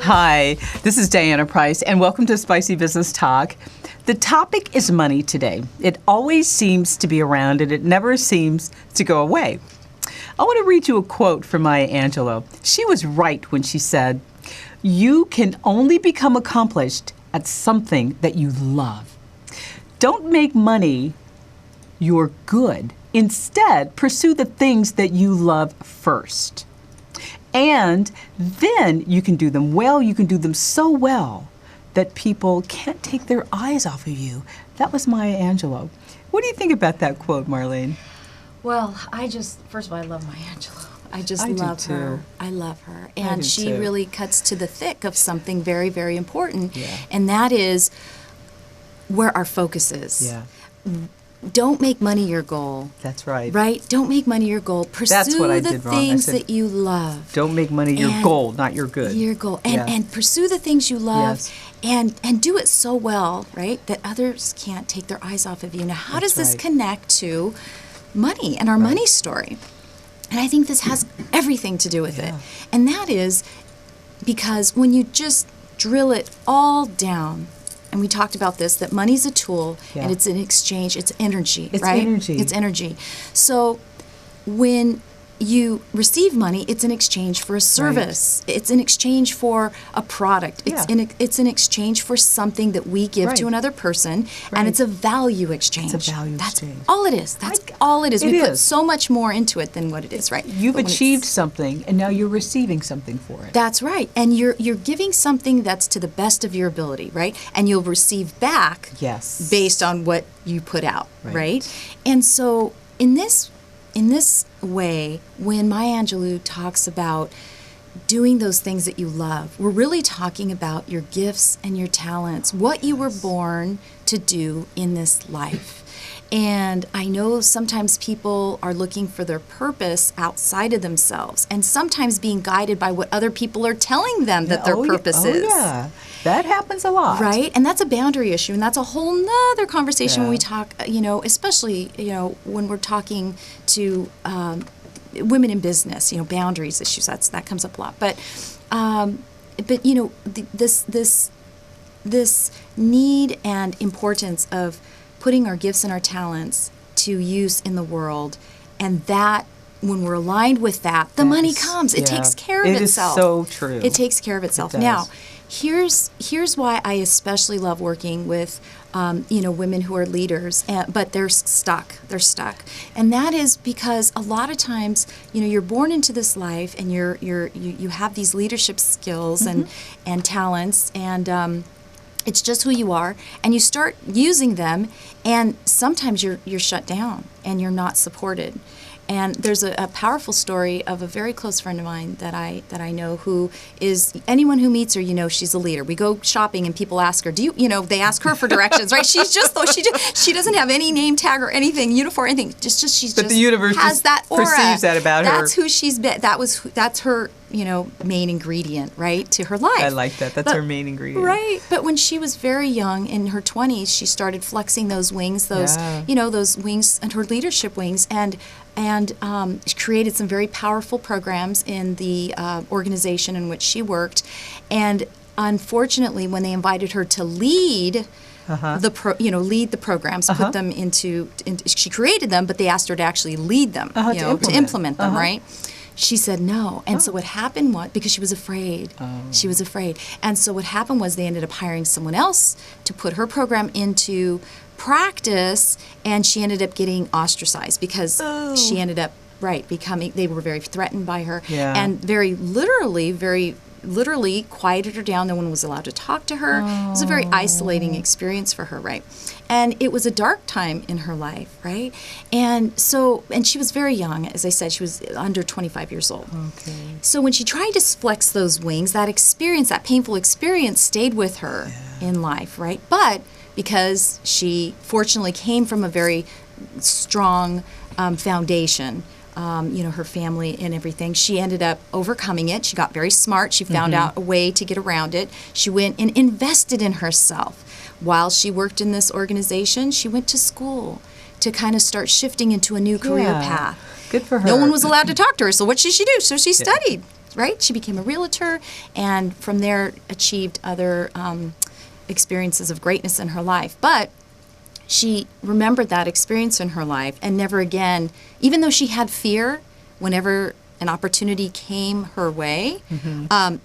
Hi, this is Diana Price, and welcome to Spicy Business Talk. The topic is money today. It always seems to be around, and it never seems to go away. I want to read you a quote from Maya Angelou. She was right when she said, "You can only become accomplished at something that you love. Don't make money your good. Instead, pursue the things that you love first. And then you can do them well. You can do them so well that people can't take their eyes off of you." That was Maya Angelou. What do you think about that quote, Marlene? Well, first of all, I love Maya Angelou. I love her. I love her. And she really cuts to the thick of something very, very important. Yeah. And that is where our focus is. Yeah. Don't make money your goal. That's right. Right? Don't make money your goal. That's what I Pursue did the wrong. I things said, that you love. Don't make money your goal, not your good. Your goal. Yeah. And pursue the things you love. Yes. And do it so well, right, that others can't take their eyes off of you. Now, how That's does this right. connect to money and our money story? And I think this has everything to do with it. And that is because when you just drill it all down, and we talked about this, that money's a tool, and it's an exchange, it's energy, right? Energy. It's energy. So when you receive money, it's in exchange for a service. It's in exchange for a product. It's in exchange for something that we give to another person, and it's a value exchange. It's a value That's exchange. all it is. That's all it is. It We put is. so much more into it than what it is, right? You've But when achieved it's- something, and now you're receiving something for it. That's right. And you're giving something that's to the best of your ability, right? And you'll receive back based on what you put out, right? And so in this way, when Maya Angelou talks about doing those things that you love, we're really talking about your gifts and your talents, what you were born to do in this life. And I know sometimes people are looking for their purpose outside of themselves, and sometimes being guided by what other people are telling them that their purpose is. Oh, yeah. That happens a lot. Right? And that's a boundary issue, and that's a whole nother conversation when we talk, especially, when we're talking to women in business, boundaries issues, that comes up a lot. But this need and importance of putting our gifts and our talents to use in the world, and that when we're aligned with that, the money comes. It takes care of itself. It is so true. It takes care of itself. Now, here's why I especially love working with women who are leaders, but they're stuck. And that is because a lot of times, you're born into this life, and you have these leadership skills and talents, and it's just who you are, and you start using them, and sometimes you're shut down and you're not supported. And there's a powerful story of a very close friend of mine that I know, who is, anyone who meets her, she's a leader. We go shopping and people ask her, they ask her for directions, right? She doesn't have any name tag or anything, uniform, anything. But the universe has that aura. Perceives that about her. That's who she's been. That's her, main ingredient, right, to her life. I like that. That's her main ingredient. Right. But when she was very young, in her 20s, she started flexing those wings, those wings, and her leadership wings, and she created some very powerful programs in the organization in which she worked. And unfortunately, when they invited her to lead lead the programs, put them into, she created them, but they asked her to actually lead them, to implement them, right? She said no. And so what happened was, because she was afraid. She was afraid. And so what happened was they ended up hiring someone else to put her program into practice, and she ended up getting ostracized because she ended up, they were very threatened by her, and very literally quieted her down. No one was allowed to talk to her. It was a very isolating experience for her, right? And it was a dark time in her life, right? And she was very young. As I said, she was under 25 years old. Okay. So when she tried to flex those wings, that painful experience stayed with her in life, right? But because she fortunately came from a very strong foundation, her family and everything, she ended up overcoming it. She got very smart. She found out a way to get around it. She went and invested in herself. While she worked in this organization, she went to school to kind of start shifting into a new career path. Good for her. No one was allowed to talk to her, so what should she do? So she studied. right? She became a realtor, and from there achieved other experiences of greatness in her life. But she remembered that experience in her life and never again, even though she had fear whenever an opportunity came her way,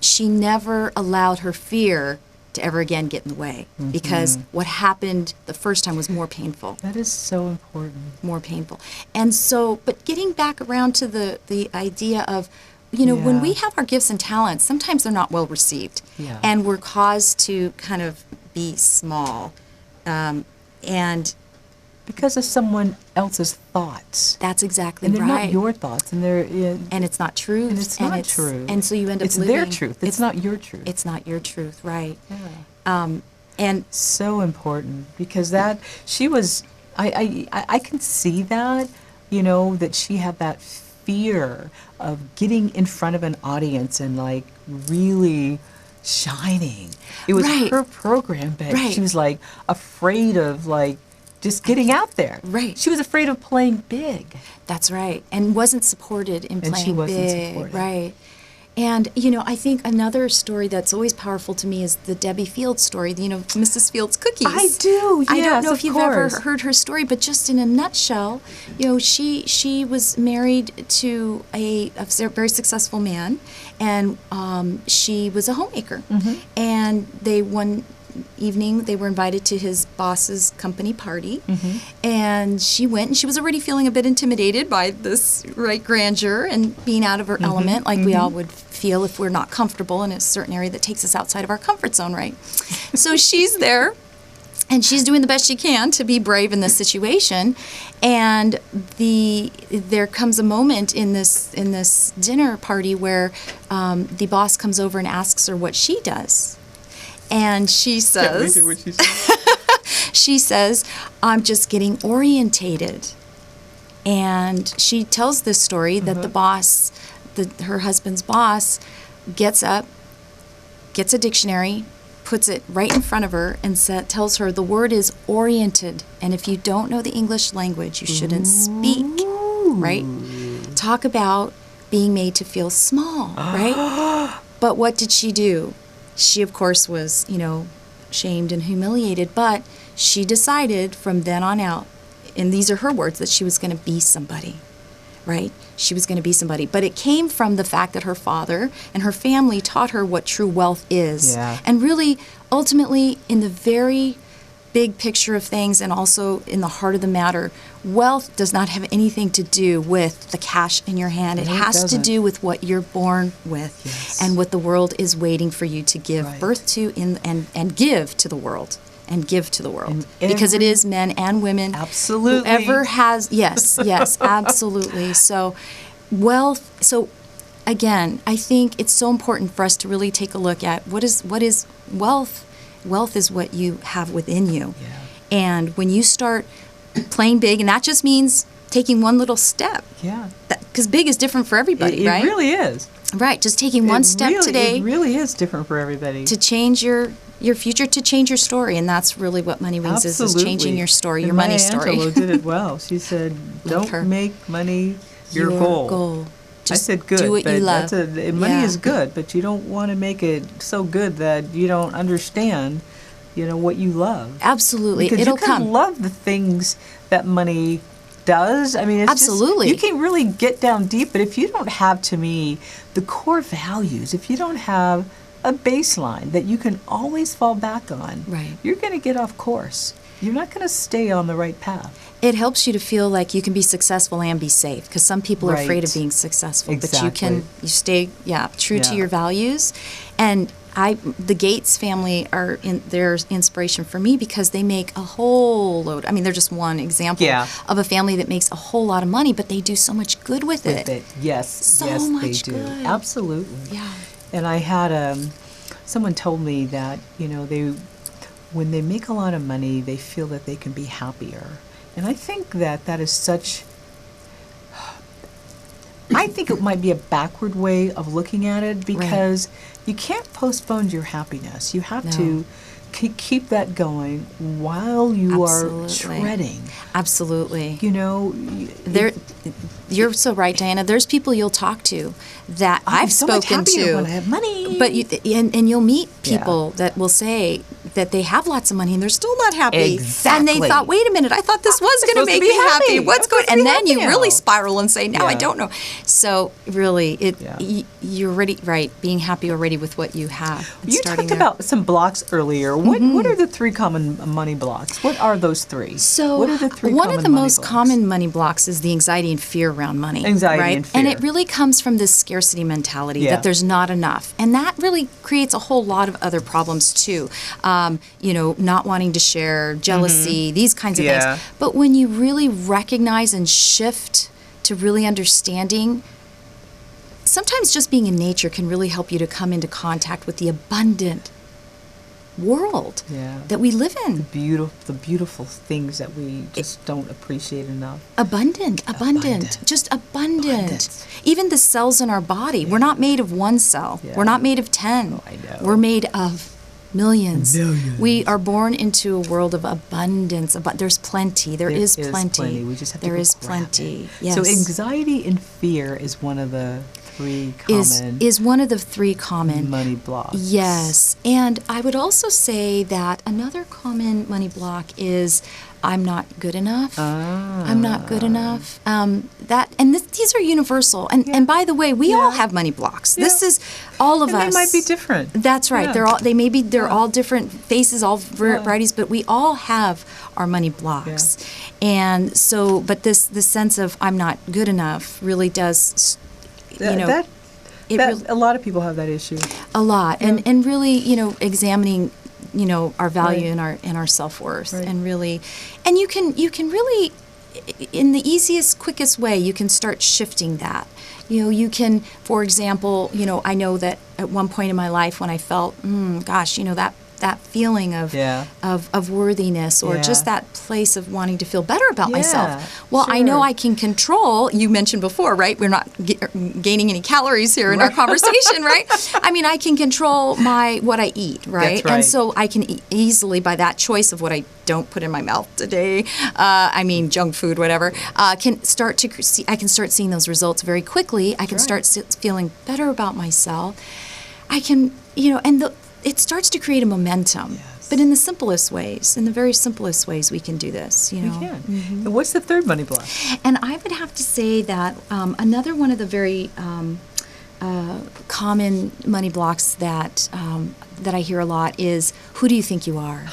she never allowed her fear to ever again get in the way, because what happened the first time was more painful. That is so important. More painful. And so, but getting back around to the idea of, you know, when we have our gifts and talents, sometimes they're not well received. Yeah. And we're caused to kind of be small. And Because of someone else's thoughts. that's exactly And they're right. not your thoughts, and they're And it's not truth. and it's not true. And so you end up it's living. their truth. It's not your truth. It's not your truth, right? Yeah. And So important, because that she was. I can see that, you know, that she had that fear of getting in front of an audience and like really shining. It was Right. her program, but Right. she was like afraid of like just getting out there. Right. She was afraid of playing big. that's right. And wasn't supported in And playing she wasn't big. supported. Right. And, you know, I think another story that's always powerful to me is the Debbie Fields story, you know, Mrs. Fields cookies. I do, I don't yes, know of if you've ever course. heard her story, but just in a nutshell, you know, she was married to a very successful man, and she was a homemaker. And one evening they were invited to his boss's company party, and she went, and she was already feeling a bit intimidated by this grandeur and being out of her element, like we all would feel if we're not comfortable in a certain area that takes us outside of our comfort zone, right? So she's there, and she's doing the best she can to be brave in this situation. And there comes a moment in this dinner party where the boss comes over and asks her what she does. And she says, she says, I'm just getting orientated. And she tells this story that the boss, her husband's boss, gets up, gets a dictionary, puts it right in front of her, and tells her the word is oriented. And if you don't know the English language, you shouldn't speak, right? Talk about being made to feel small, right? But what did she do? She, of course, was, you know, shamed and humiliated, but she decided from then on out, and these are her words, that she was going to be somebody, right? She was going to be somebody. But it came from the fact that her father and her family taught her what true wealth is. Yeah. And really, ultimately, in the very big picture of things and also in the heart of the matter, wealth does not have anything to do with the cash in your hand. It No, it has to doesn't. do with what you're born with, Yes. and what the world is waiting for you to give Right. birth to and give to the world. And give to the world. And Because it every- is men and women. Absolutely. Whoever has, yes, absolutely. So wealth, so again, I think it's so important for us to really take a look at what is wealth. Wealth is what you have within you. Yeah. And when you start playing big, and that just means taking one little step. Yeah. Because big is different for everybody, It right? really is. Right, just taking one step today It really is different for everybody. to change your future, to change your story, and that's really what Money Wings is changing your story, your And money Maya story. Angelou did it well. She said, Love her. "Don't make money your goal." I Just said, "Good." do what but you love. money Yeah. is good, but you don't want to make it so good that you don't understand, you know, what you love. Absolutely, Because it'll you can come. love the things that money does. I mean, it's Absolutely. just, you can really get down deep, but if you don't have, to me, the core values, if you don't have a baseline that you can always fall back on, Right. you're going to get off course. You're not going to stay on the right path. It helps you to feel like you can be successful and be safe, because some people are afraid of Right. being successful, but Exactly. you stay true to Yeah. your values. And the Gates family are their inspiration for me, because they make a whole load. I mean, they're just one example Yeah. of a family that makes a whole lot of money, but they do so much good with With it. Yes. So yes, they much do. good. Absolutely. Yeah. And I had someone told me that, you know, when they make a lot of money, they feel that they can be happier. And I think that is such, I think it might be a backward way of looking at it, because you can't postpone your happiness. You have No. to keep that going while you Absolutely. are treading. Absolutely. You know, You're so right, Diana. There's people you'll talk to that I've so much spoken happier to. when I have money. But and you'll meet people that will say that they have lots of money and they're still not happy. Exactly. And they thought, wait a minute, I thought this was going to make me happy. What's going? And then you really spiral and say, now I don't know. So really, you're already right. Being happy already with what you have. You talked about some blocks earlier. What are the 3 common money blocks? What are those 3? So what are the 3 one common of the money most blocks? common money blocks is the anxiety and fear around money. Anxiety right? and fear. And it really comes from this scarcity mentality that there's not enough. And that really creates a whole lot of other problems too. Not wanting to share, jealousy, these kinds of things. But when you really recognize and shift to really understanding, sometimes just being in nature can really help you to come into contact with the abundant world that we live in. The beautiful things that we just don't appreciate enough. Abundant. Just abundant. Even the cells in our body. We're not made of one cell. We're not made of 10. Oh, I know. We're made of millions. We are born into a world of abundance. There's plenty. There is plenty. We just have to There go is grab plenty. it. Yes. So anxiety and fear is one of the 3 common is one of the 3 common money blocks. Yes. And I would also say that another common money block is I'm not good enough. I'm not good enough. These are universal. And by the way, we all have money blocks. This is all of us. They might be different. That's right. They're all different faces, all varieties, but we all have our money blocks. And so, but this sense of I'm not good enough really does, a lot of people have that issue. A lot, and really, examining, our value and our self-worth, and really, and you can really, in the easiest, quickest way, you can start shifting that. You can, for example, I know that at one point in my life when I felt, that feeling of worthiness, or just that place of wanting to feel better about myself. Well, I know I can control. You mentioned before, right? We're not gaining any calories here in our conversation, right? I mean, I can control what I eat, right? That's right. And so I can easily, by that choice of what I don't put in my mouth today, junk food, whatever, I can start seeing those results very quickly. I can start feeling better about myself. I can, it starts to create a momentum. But in the simplest ways, in the very simplest ways, we can do this. We can. And what's the 3rd money block? And I would have to say that another one of the very common money blocks that I hear a lot is, who do you think you are?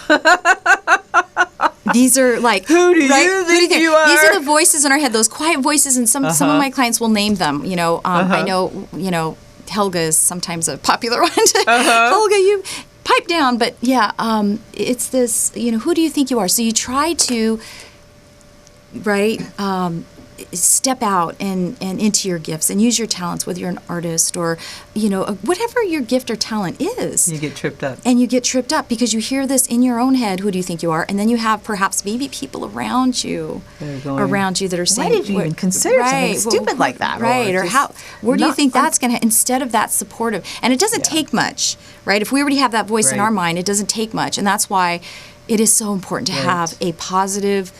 These are like, who do you think you are? These are the voices in our head, those quiet voices, and some of my clients will name them. I know, Helga is sometimes a popular one. Helga, you pipe down. But it's this, who do you think you are? So you try to, step out and into your gifts and use your talents, whether you're an artist or, whatever your gift or talent is. You get tripped up. And you get tripped up because you hear this in your own head, who do you think you are? And then you have perhaps maybe people around you that are saying, why did you even consider something stupid like that? Right, or where do you think that's going to, instead of that supportive, and it doesn't take much, right? If we already have that voice in our mind, it doesn't take much. And that's why it is so important to have a positive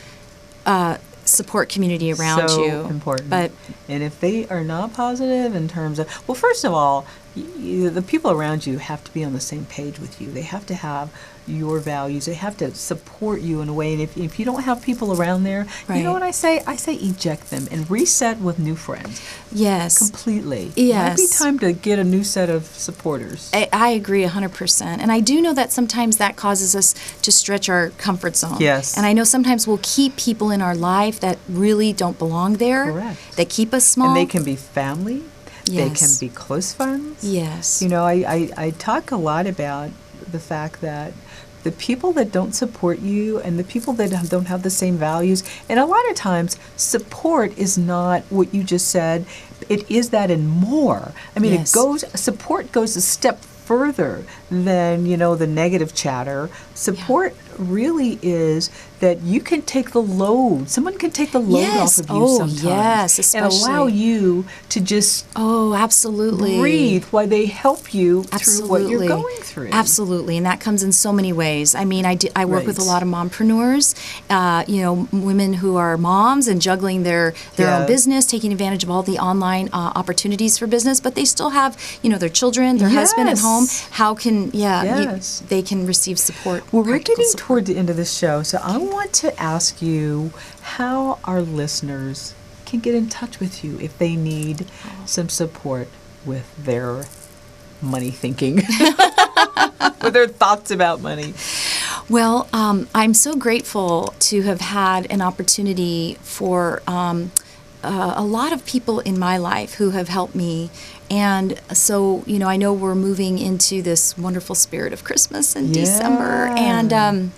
support community around you. So important. And if they are not positive in terms of, well, first of all, the people around you have to be on the same page with you. They have to have your values. They have to support you in a way. And if you don't have people around there, you know what I say? I say eject them and reset with new friends. Yes. Completely. Yes. It might be time to get a new set of supporters. I agree 100%. And I do know that sometimes that causes us to stretch our comfort zone. Yes. And I know sometimes we'll keep people in our life that really don't belong there. Correct. That keep us small. And they can be family. Yes. They can be close friends. Yes. I talk a lot about the fact that the people that don't support you and the people that don't have the same values, and a lot of times support is not what you just said. It is that and more. I mean, support goes a step further than, the negative chatter. Support really is that you can take the load. Someone can take the load Yes. off of you Oh, sometimes. yes, And allow especially. you to just Oh, absolutely. breathe while they help you through what you're Absolutely. going through. Absolutely, and that comes in so many ways. I mean, I work with a Right. lot of mompreneurs, women who are moms and juggling their Yeah. own business, taking advantage of all the online opportunities for business, but they still have, their children, their husband at home. Yes. How can, Yes. they can receive support. Well, we're practical getting support. toward the end of the show, so I want to ask you how our listeners can get in touch with you if they need some support with their money thinking, with their thoughts about money. Well, I'm so grateful to have had an opportunity for a lot of people in my life who have helped me. And so, I know we're moving into this wonderful spirit of Christmas in December. And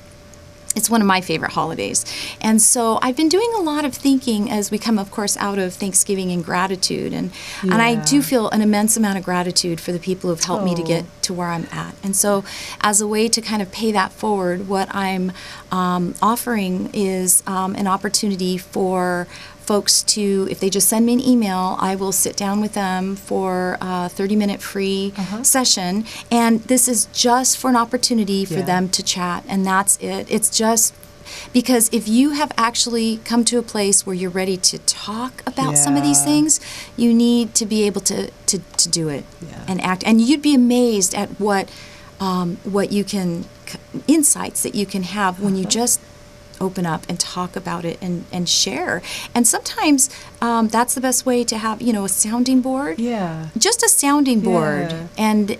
it's one of my favorite holidays. And so I've been doing a lot of thinking as we come, of course, out of Thanksgiving and gratitude. And I do feel an immense amount of gratitude for the people who've helped me to get to where I'm at. And so as a way to kind of pay that forward, what I'm offering is an opportunity for folks to, if they just send me an email, I will sit down with them for a 30-minute free session. And this is just for an opportunity for them to chat, and that's it. It's just because if you have actually come to a place where you're ready to talk about some of these things, you need to be able to do it and act. And you'd be amazed at what you can, insights that you can have when you just open up and talk about it and share. And sometimes that's the best way to have, a sounding board. Yeah. Just a sounding board. Yeah. And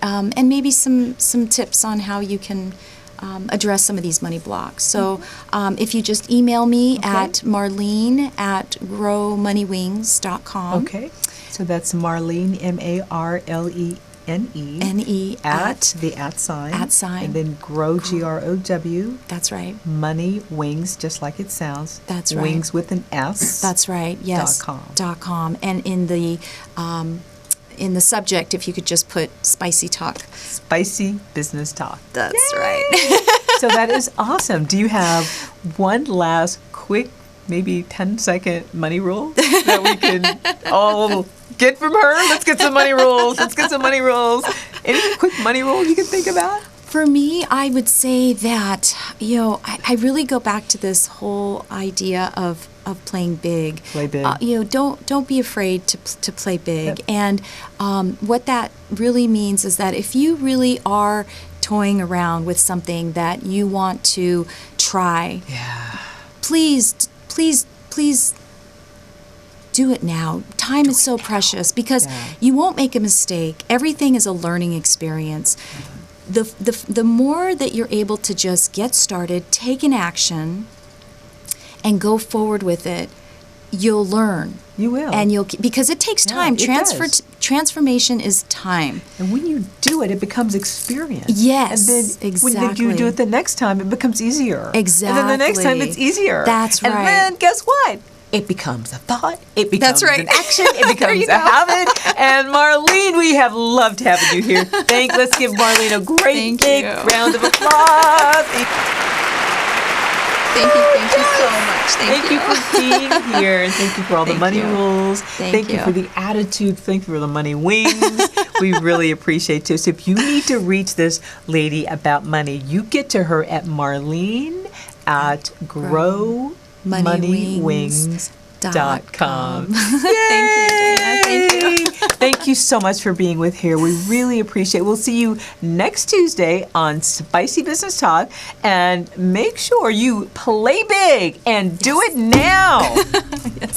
maybe some tips on how you can address some of these money blocks. So if you just email me at marlene@growmoneywings.com. Okay. So that's Marlene, Marlene. N-E at the @ sign. And then grow, GROW. That's right. Money Wings, just like it sounds. That's right. Wings with an S. That's right. Yes. .com. And in the subject, if you could just put Spicy Talk. Spicy Business Talk. That's right. So that is awesome. Do you have one last quick, maybe 10-second money rule that we can all get from her? Let's get some money rules. Any quick money rule you can think about? For me, I would say that, I really go back to this whole idea of playing big. Play big. Don't be afraid to play big. And what that really means is that if you really are toying around with something that you want to try, please do it now. Time is so precious because you won't make a mistake. Everything is a learning experience. The more that you're able to just get started, take an action, and go forward with it, you'll learn. You will. And because it takes time. it does. Transformation is time. And when you do it, it becomes experience. Yes, And then when exactly. you do it the next time, it becomes easier. Exactly. And then the next time, it's easier. That's right. And then guess what? It becomes a thought. It becomes That's right. an action. It There becomes you a go. habit. And Marlene, we have loved having you here. Let's give Marlene a great Thank big you. round of applause. Thank you so much. Thank you for being here, and thank you for all the Thank money you. rules. Thank you you. for the attitude. Thank you for the money wings. We really appreciate it. So if you need to reach this lady about money, you get to her at Marlene at growmoneywings.com. Thank you, Dana. Thank you. Thank you so much for being with here. We really appreciate it. We'll see you next Tuesday on Spicy Business Talk. And make sure you play big and do it now. Yes.